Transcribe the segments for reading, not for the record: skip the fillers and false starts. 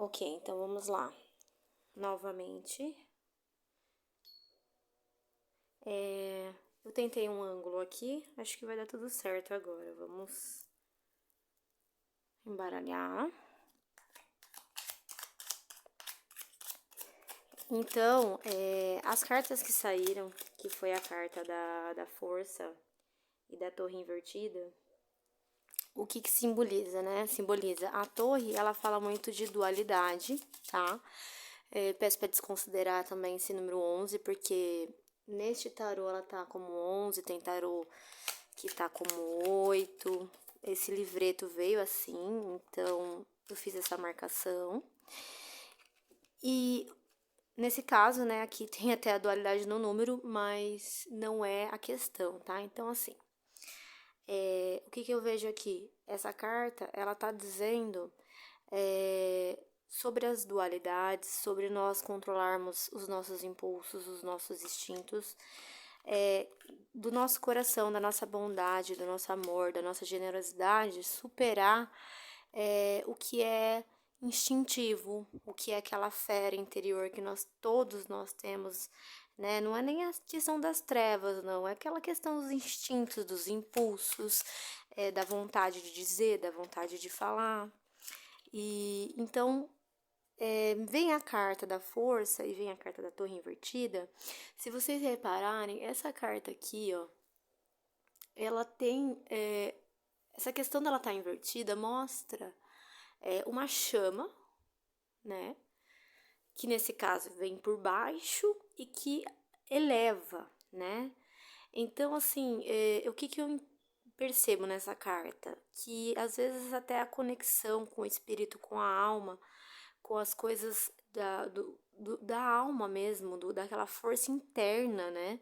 Ok, então vamos lá. Novamente. Eu tentei um ângulo aqui, acho que vai dar tudo certo agora. Vamos embaralhar. Então, as cartas que saíram, que foi a carta da força e da torre invertida, o que simboliza, né? Simboliza a torre, ela fala muito de dualidade, tá? Peço para desconsiderar também esse número 11, porque neste tarô ela tá como 11, tem tarô que tá como 8. Esse livreto veio assim, então eu fiz essa marcação. E nesse caso, né, aqui tem até a dualidade no número, mas não é a questão, tá? Então, assim, o que eu vejo aqui? Essa carta, ela tá dizendo sobre as dualidades, sobre nós controlarmos os nossos impulsos, os nossos instintos, do nosso coração, da nossa bondade, do nosso amor, da nossa generosidade, superar o que é instintivo, o que é aquela fera interior que todos nós temos, né? Não é nem a questão das trevas, não, é aquela questão dos instintos, dos impulsos, da vontade de dizer, da vontade de falar. E então vem a carta da força e vem a carta da torre invertida. Se vocês repararem, essa carta aqui, ó, ela tem essa questão dela estar invertida mostra uma chama, né? Que nesse caso vem por baixo e que eleva, né? Então, assim, o que eu percebo nessa carta? Que às vezes até a conexão com o espírito, com a alma, com as coisas da alma mesmo, daquela força interna, né?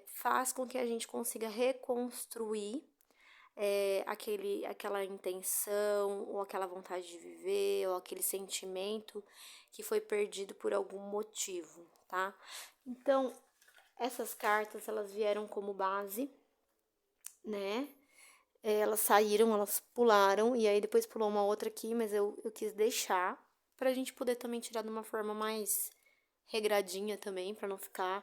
Faz com que a gente consiga reconstruir aquela intenção, ou aquela vontade de viver, ou aquele sentimento que foi perdido por algum motivo, tá? Então, essas cartas, elas vieram como base, né? Elas saíram, elas pularam, e aí depois pulou uma outra aqui, mas eu quis deixar pra gente poder também tirar de uma forma mais regradinha também, pra não ficar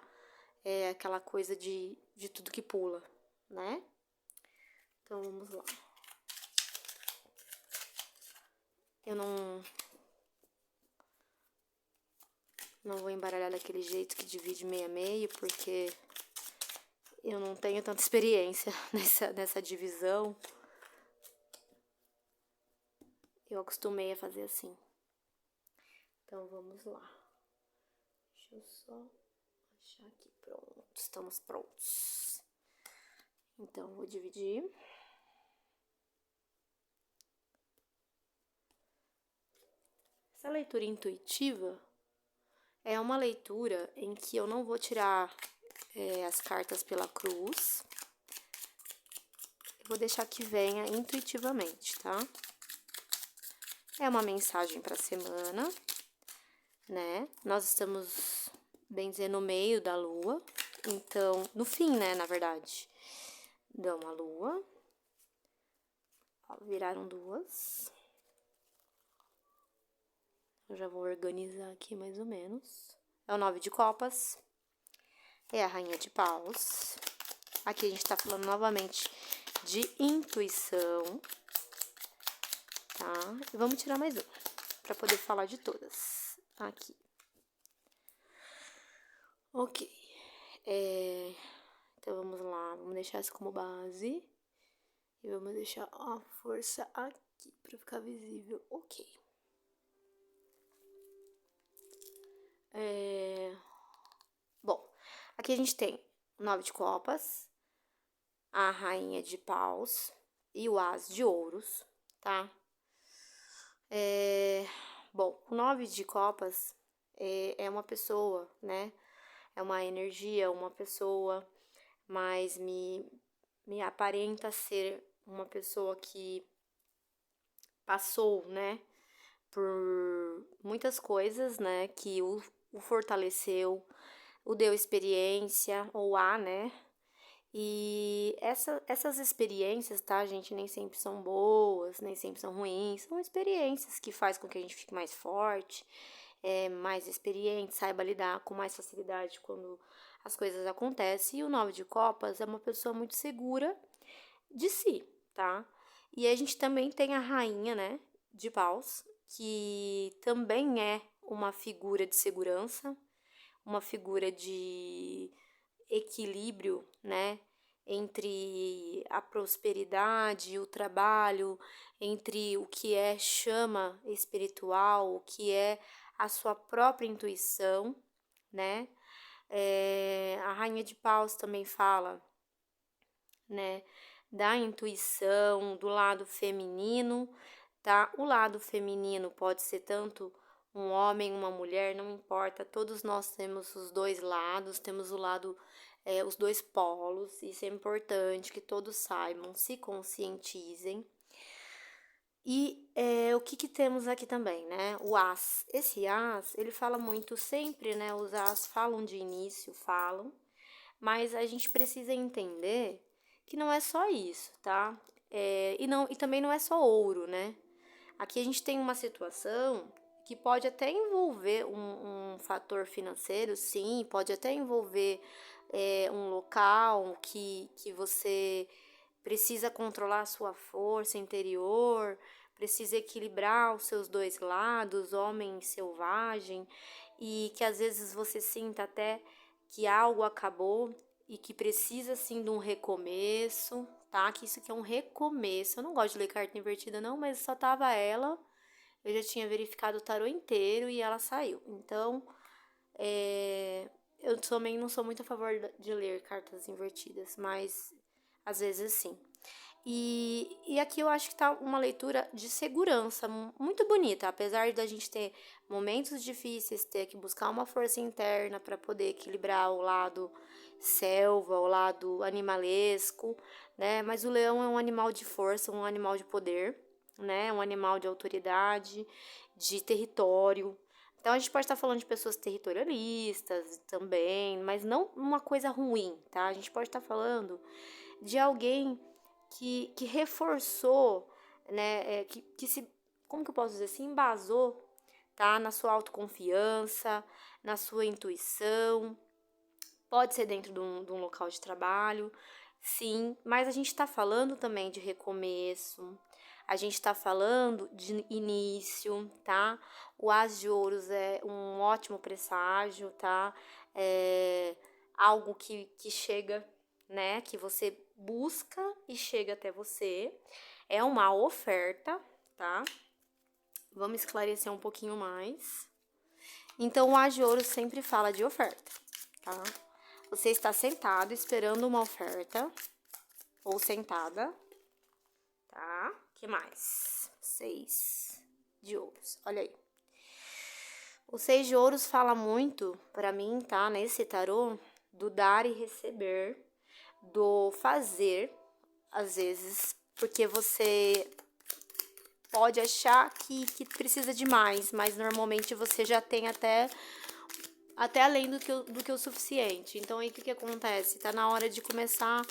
aquela coisa de tudo que pula, né? Então, vamos lá. Eu não vou embaralhar daquele jeito que divide meio a meio, porque eu não tenho tanta experiência nessa divisão. Eu acostumei a fazer assim. Então, vamos lá. Deixa eu só achar aqui. Pronto, estamos prontos. Então, vou dividir. Essa leitura intuitiva é uma leitura em que eu não vou tirar as cartas pela cruz. Eu vou deixar que venha intuitivamente, tá? É uma mensagem para a semana, né? Nós estamos, bem dizer, no meio da lua. Então, no fim, né, na verdade. Dão a lua. Ó, viraram duas. Eu já vou organizar aqui mais ou menos. É o 9 de copas. É a rainha de paus. Aqui a gente tá falando novamente de intuição. Tá? E vamos tirar mais uma, pra poder falar de todas. Aqui. Ok. Então, vamos lá. Vamos deixar essa como base. E vamos deixar a força aqui pra ficar visível. Ok. Bom, aqui a gente tem o 9 de copas, a rainha de paus e o as de ouros, tá? Bom, o 9 de copas é uma pessoa, né? É uma energia, uma pessoa, mas me aparenta ser uma pessoa que passou, né, por muitas coisas, né, que o fortaleceu, o deu experiência, ou né? E essas experiências, tá, gente, nem sempre são boas, nem sempre são ruins, são experiências que faz com que a gente fique mais forte, mais experiente, saiba lidar com mais facilidade quando as coisas acontecem. E o 9 de copas é uma pessoa muito segura de si, tá? E a gente também tem a rainha, né, de paus, que também é uma figura de segurança, uma figura de equilíbrio, né, entre a prosperidade e o trabalho, entre o que é chama espiritual, o que é a sua própria intuição, né? A Rainha de Paus também fala, né, da intuição, do lado feminino, tá? O lado feminino pode ser tanto um homem, uma mulher, não importa, todos nós temos os dois lados, temos o lado, os dois polos, isso é importante que todos saibam, se conscientizem. E o que temos aqui também, né? O as. Esse as, ele fala muito sempre, né? Os as falam de início, falam, mas a gente precisa entender que não é só isso, tá? E também não é só ouro, né? Aqui a gente tem uma situação que pode até envolver um fator financeiro, sim, pode até envolver um local que você precisa controlar a sua força interior, precisa equilibrar os seus dois lados, homem e selvagem, e que às vezes você sinta até que algo acabou e que precisa sim de um recomeço, tá? Que isso aqui é um recomeço. Eu não gosto de ler carta invertida não, mas só tava ela. Eu já tinha verificado o tarô inteiro e ela saiu. Então, eu também não sou muito a favor de ler cartas invertidas, mas às vezes sim. E aqui eu acho que tá uma leitura de segurança muito bonita, apesar da gente ter momentos difíceis, ter que buscar uma força interna para poder equilibrar o lado selva, o lado animalesco, né? Mas o leão é um animal de força, um animal de poder, né? Um animal de autoridade, de território. Então a gente pode estar falando de pessoas territorialistas também, mas não uma coisa ruim, tá? A gente pode estar falando de alguém que reforçou, né, que se, como que eu posso dizer, se embasou, tá, na sua autoconfiança, na sua intuição, pode ser dentro de um local de trabalho, sim, mas a gente está falando também de recomeço, a gente está falando de início, tá? O As de Ouros é um ótimo presságio, tá? É algo que chega, né? Que você busca e chega até você. É uma oferta, tá? Vamos esclarecer um pouquinho mais. Então, o As de Ouros sempre fala de oferta, tá? Você está sentado esperando uma oferta ou sentada, tá? Que mais? 6 de ouros. Olha aí. O 6 de ouros fala muito para mim, tá? Nesse tarô, do dar e receber, do fazer, às vezes, porque você pode achar que precisa de mais, mas normalmente você já tem até além do que o suficiente. Então, aí o que acontece? Tá na hora de começar.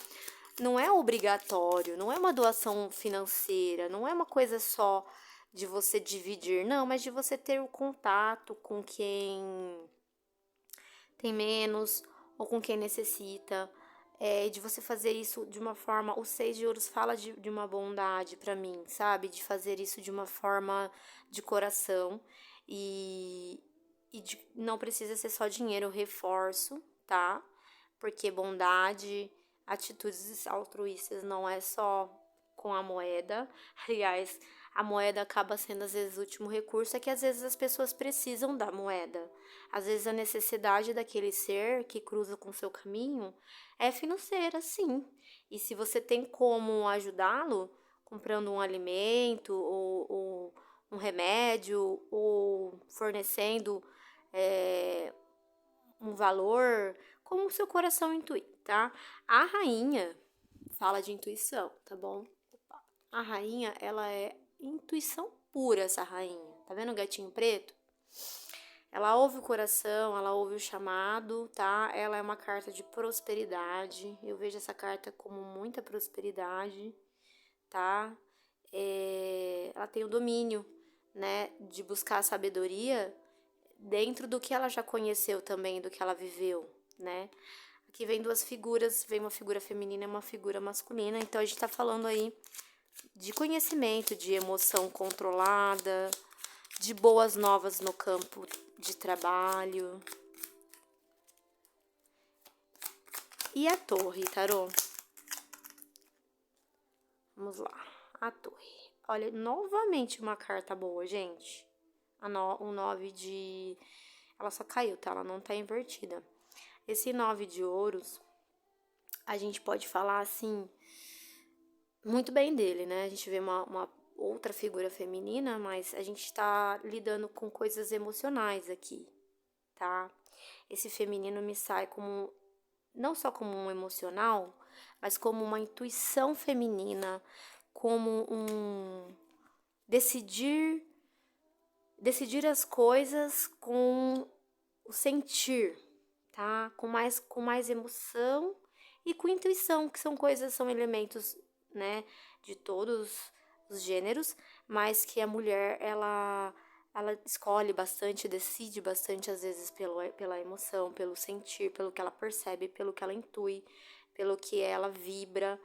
Não é obrigatório, não é uma doação financeira, não é uma coisa só de você dividir, não, mas de você ter o contato com quem tem menos ou com quem necessita, de você fazer isso de uma forma. O 6 de ouros fala de uma bondade pra mim, sabe? De fazer isso de uma forma de coração não precisa ser só dinheiro, eu reforço, tá? Porque bondade, atitudes altruístas não é só com a moeda. Aliás, a moeda acaba sendo às vezes o último recurso, é que às vezes as pessoas precisam da moeda. Às vezes a necessidade daquele ser que cruza com o seu caminho é financeira, sim. E se você tem como ajudá-lo, comprando um alimento ou um remédio ou fornecendo um valor, como o seu coração intui, tá? A rainha fala de intuição, tá bom? A rainha, ela é intuição pura, essa rainha. Tá vendo o gatinho preto? Ela ouve o coração, ela ouve o chamado, tá? Ela é uma carta de prosperidade. Eu vejo essa carta como muita prosperidade, tá? Ela tem o domínio, né, de buscar a sabedoria dentro do que ela já conheceu também, do que ela viveu, né? Aqui vem duas figuras, vem uma figura feminina e uma figura masculina. Então a gente tá falando aí de conhecimento, de emoção controlada, de boas novas no campo de trabalho. E a torre, tarô? Vamos lá, a torre. Olha, novamente uma carta boa, gente. O 9 de... Ela só caiu, tá? Ela não tá invertida. Esse 9 de ouros, a gente pode falar assim, muito bem dele, né? A gente vê uma outra figura feminina, mas a gente tá lidando com coisas emocionais aqui, tá? Esse feminino me sai como, não só como um emocional, mas como uma intuição feminina, como um decidir as coisas com o sentir, tá? Com mais emoção e com intuição, que são elementos, né, de todos os gêneros, mas que a mulher, ela escolhe bastante, decide bastante, às vezes, pela emoção, pelo sentir, pelo que ela percebe, pelo que ela intui, pelo que ela vibra,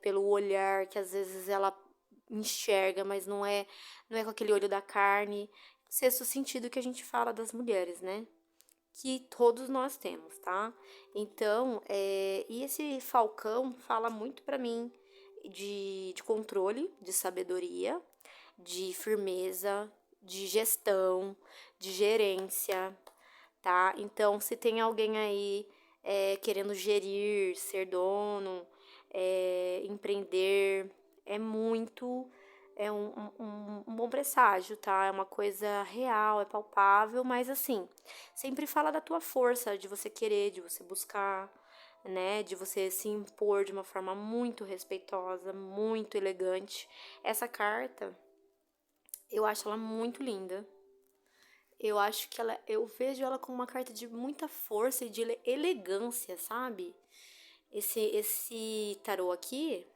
pelo olhar, que às vezes ela enxerga, mas não é com aquele olho da carne. Sexto sentido que a gente fala das mulheres, né? Que todos nós temos, tá? Então, e esse falcão fala muito pra mim de controle, de sabedoria, de firmeza, de gestão, de gerência, tá? Então, se tem alguém aí querendo gerir, ser dono, empreender, é muito... É um bom presságio, tá? É uma coisa real, é palpável, mas assim, sempre fala da tua força, de você querer, de você buscar, né? De você se impor de uma forma muito respeitosa, muito elegante. Essa carta, eu acho ela muito linda. Eu acho que eu vejo ela como uma carta de muita força e de elegância, sabe? Esse tarô aqui,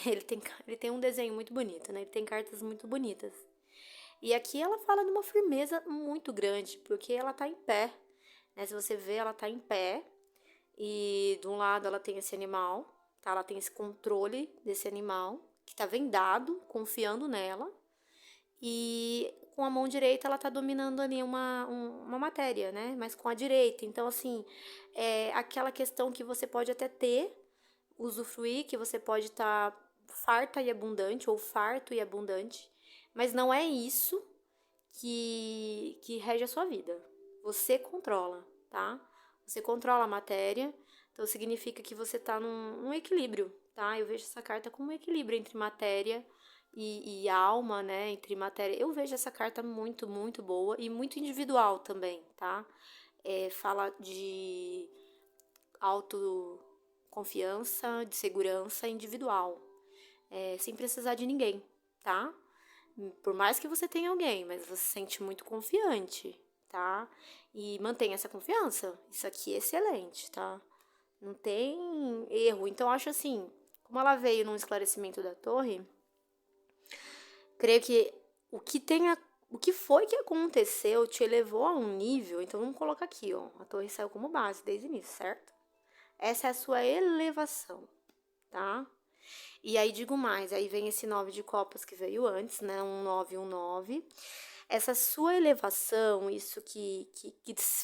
ele tem um desenho muito bonito, né? Ele tem cartas muito bonitas. E aqui ela fala de uma firmeza muito grande, porque ela tá em pé, né? Se você vê, ela tá em pé. E de um lado ela tem esse animal, tá? Ela tem esse controle desse animal, que tá vendado, confiando nela. E com a mão direita ela tá dominando ali uma matéria, né? Mas com a direita. Então, assim, é aquela questão que você pode até ter, usufruir, que você pode estar farta e abundante, ou farto e abundante. Mas não é isso que rege a sua vida. Você controla, tá? Você controla a matéria, então significa que você tá num equilíbrio, tá? Eu vejo essa carta como um equilíbrio entre matéria e alma, né? Entre matéria. Eu vejo essa carta muito, muito boa e muito individual também, tá? Fala de autoconfiança, de segurança individual, sem precisar de ninguém, tá? Por mais que você tenha alguém, mas você se sente muito confiante, tá? E mantenha essa confiança. Isso aqui é excelente, tá? Não tem erro. Então, acho assim, como ela veio num esclarecimento da torre, creio que o que foi que aconteceu te elevou a um nível. Então, vamos colocar aqui, ó. A torre saiu como base desde o início, certo? Essa é a sua elevação, tá? E aí digo mais, aí vem esse 9 de copas que veio antes, né? Um 9, um 9. Essa sua elevação, isso que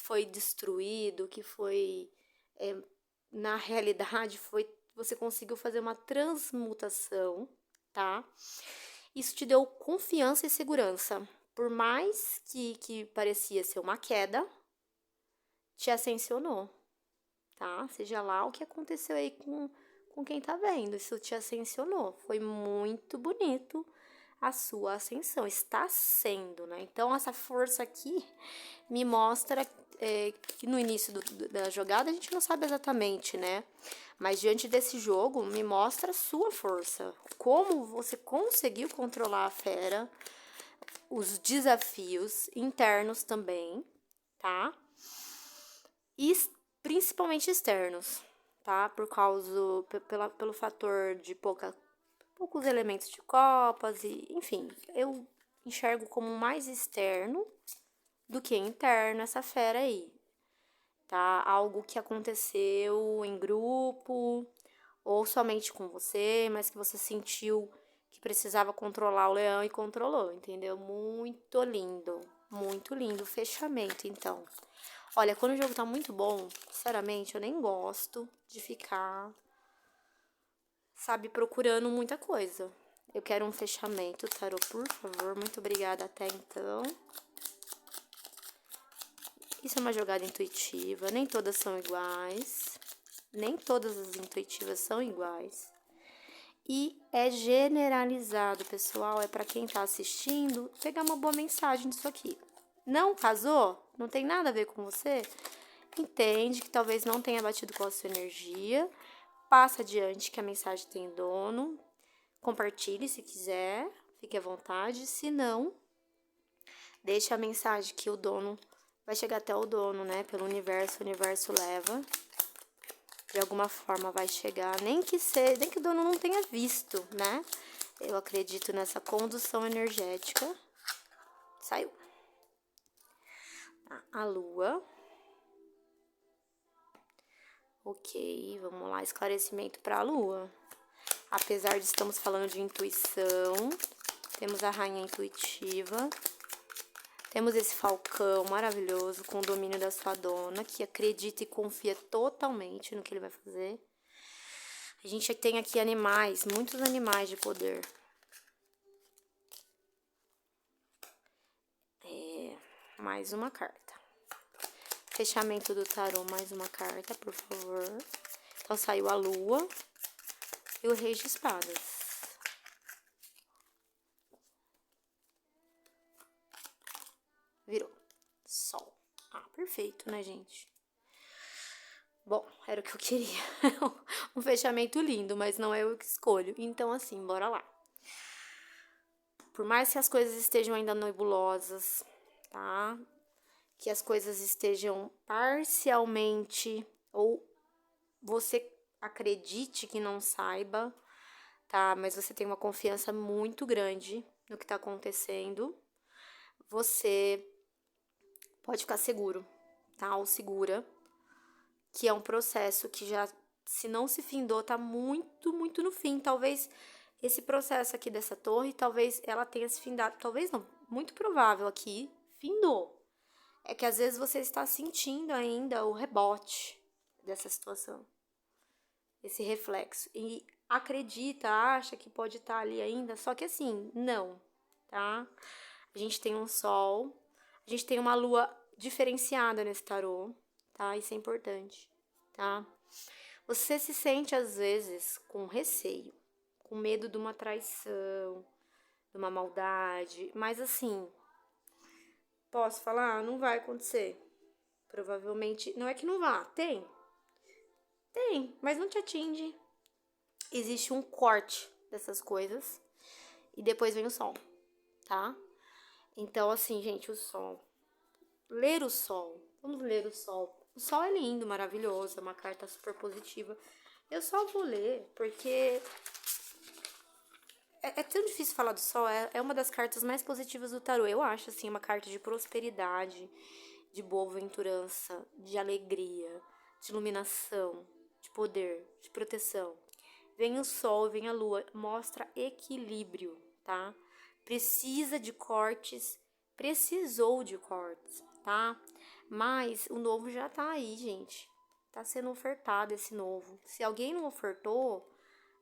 foi destruído, que foi, na realidade, você conseguiu fazer uma transmutação, tá? Isso te deu confiança e segurança. Por mais que parecia ser uma queda, te ascensionou, tá? Seja lá o que aconteceu aí com quem tá vendo, isso te ascensionou. Foi muito bonito a sua ascensão, está sendo, né? Então, essa força aqui me mostra que no início da jogada a gente não sabe exatamente, né? Mas diante desse jogo, me mostra a sua força. Como você conseguiu controlar a fera, os desafios internos também, tá? E principalmente externos, tá? Por causa, pelo fator de poucos elementos de copas e, enfim, eu enxergo como mais externo do que interno essa fera aí, tá? Algo que aconteceu em grupo ou somente com você, mas que você sentiu que precisava controlar o leão e controlou, entendeu? Muito lindo o fechamento, então. Olha, quando o jogo tá muito bom, sinceramente, eu nem gosto de ficar, sabe, procurando muita coisa. Eu quero um fechamento, tarô, por favor. Muito obrigada até então. Isso é uma jogada intuitiva, nem todas são iguais. Nem todas as intuitivas são iguais. E é generalizado, pessoal. É para quem tá assistindo pegar uma boa mensagem disso aqui. Não casou? Não tem nada a ver com você? Entende que talvez não tenha batido com a sua energia. Passa adiante que a mensagem tem dono. Compartilhe se quiser, fique à vontade. Se não, deixe a mensagem que o dono vai chegar até o dono, né? Pelo universo, o universo leva. De alguma forma vai chegar, nem que o dono não tenha visto, né? Eu acredito nessa condução energética. Saiu. A lua. Ok, vamos lá, esclarecimento para a lua. Apesar de estamos falando de intuição, temos a rainha intuitiva. Temos esse falcão maravilhoso com o domínio da sua dona, que acredita e confia totalmente no que ele vai fazer. A gente tem aqui animais, muitos animais de poder. Mais uma carta. Fechamento do tarô, mais uma carta, por favor. Então, saiu a lua e o rei de espadas. Virou. Sol. Ah, perfeito, né, gente? Bom, era o que eu queria. Um fechamento lindo, mas não é eu que escolho. Então, assim, bora lá. Por mais que as coisas estejam ainda nebulosas, tá? Que as coisas estejam parcialmente ou você acredite que não saiba, tá? Mas você tem uma confiança muito grande no que tá acontecendo. Você pode ficar seguro, tá? Ou segura, que é um processo que já, se não se findou, tá muito, muito no fim. Talvez esse processo aqui dessa torre, talvez ela tenha se findado, talvez não, muito provável aqui, findou. É que às vezes você está sentindo ainda o rebote dessa situação, esse reflexo. E acredita, acha que pode estar ali ainda, só que assim, não, tá? A gente tem um sol, a gente tem uma lua diferenciada nesse tarô, tá? Isso é importante, tá? Você se sente às vezes com receio, com medo de uma traição, de uma maldade, mas assim, posso falar? Não vai acontecer. Provavelmente, não é que não vá, tem, mas não te atinge. Existe um corte dessas coisas e depois vem o sol, tá? Então, assim, gente, o sol. Ler o sol. Vamos ler o sol. O sol é lindo, maravilhoso, é uma carta super positiva. Eu só vou ler porque é tão difícil falar do sol. É uma das cartas mais positivas do tarô. Eu acho, assim, uma carta de prosperidade, de boa-aventurança, de alegria, de iluminação, de poder, de proteção. Vem o sol, vem a lua, mostra equilíbrio, tá? Precisa de cortes, precisou de cortes, tá? Mas o novo já tá aí, gente. Tá sendo ofertado esse novo. Se alguém não ofertou,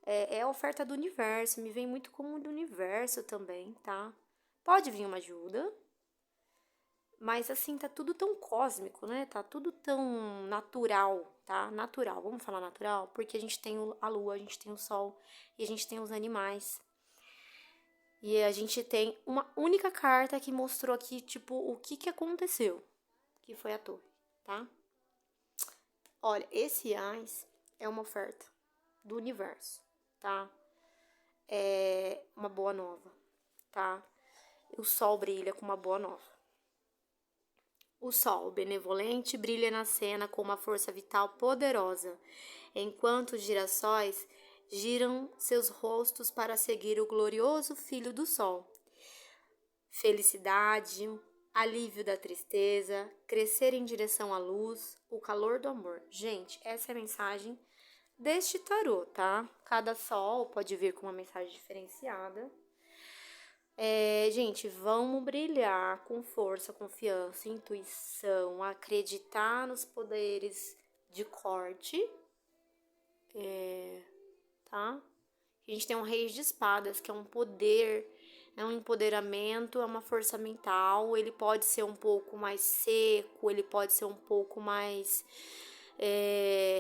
é a oferta do universo. Me vem muito como do universo também, tá? Pode vir uma ajuda, mas assim, tá tudo tão cósmico, né? Tá tudo tão natural, tá? Natural, vamos falar natural? Porque a gente tem a lua, a gente tem o sol e a gente tem os animais. E a gente tem uma única carta que mostrou aqui, tipo, o que aconteceu. Que foi a torre, tá? Olha, esse Ás é uma oferta do universo, tá? É uma boa nova, tá? O sol brilha com uma boa nova. O sol benevolente brilha na cena com uma força vital poderosa, enquanto os girassóis giram seus rostos para seguir o glorioso filho do sol. Felicidade, alívio da tristeza, crescer em direção à luz, o calor do amor. Gente, essa é a mensagem deste tarô, tá? Cada sol pode vir com uma mensagem diferenciada. Gente, vamos brilhar com força, confiança, intuição, acreditar nos poderes de corte, tá? A gente tem um rei de espadas, que é um poder, é um empoderamento, é uma força mental. Ele pode ser um pouco mais seco, ele pode ser um pouco mais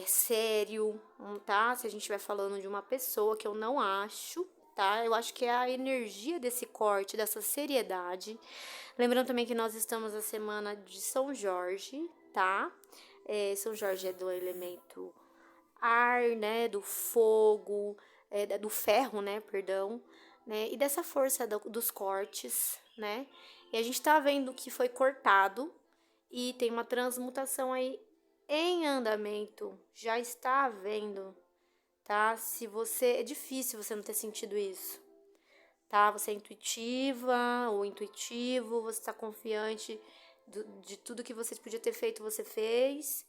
sério, tá? Se a gente estiver falando de uma pessoa, que eu não acho, tá? Eu acho que é a energia desse corte, dessa seriedade. Lembrando também que nós estamos na semana de São Jorge, tá? São Jorge é do elemento ar, né? Do fogo, do ferro, né? Perdão. Né? E dessa força dos cortes, né? E a gente tá vendo que foi cortado e tem uma transmutação aí em andamento. Já está havendo, tá? Se você é difícil você não ter sentido isso, tá? Você é intuitiva ou intuitivo, você está confiante de tudo que você podia ter feito, você fez.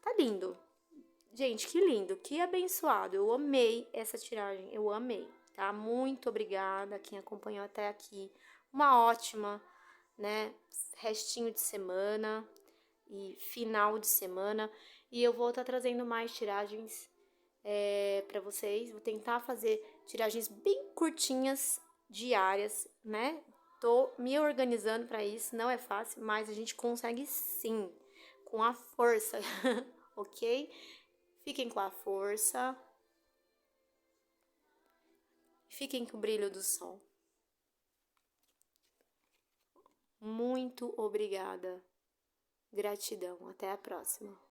Tá lindo. Gente, que lindo, que abençoado. Eu amei essa tiragem, eu amei, tá? Muito obrigada a quem acompanhou até aqui. Uma ótima, né, restinho de semana e final de semana. E eu vou estar trazendo mais tiragens para vocês. Vou tentar fazer tiragens bem curtinhas, diárias, né? Tô me organizando para isso, não é fácil, mas a gente consegue sim, com a força, ok? Fiquem com a força, fiquem com o brilho do sol. Muito obrigada. Gratidão. Até a próxima.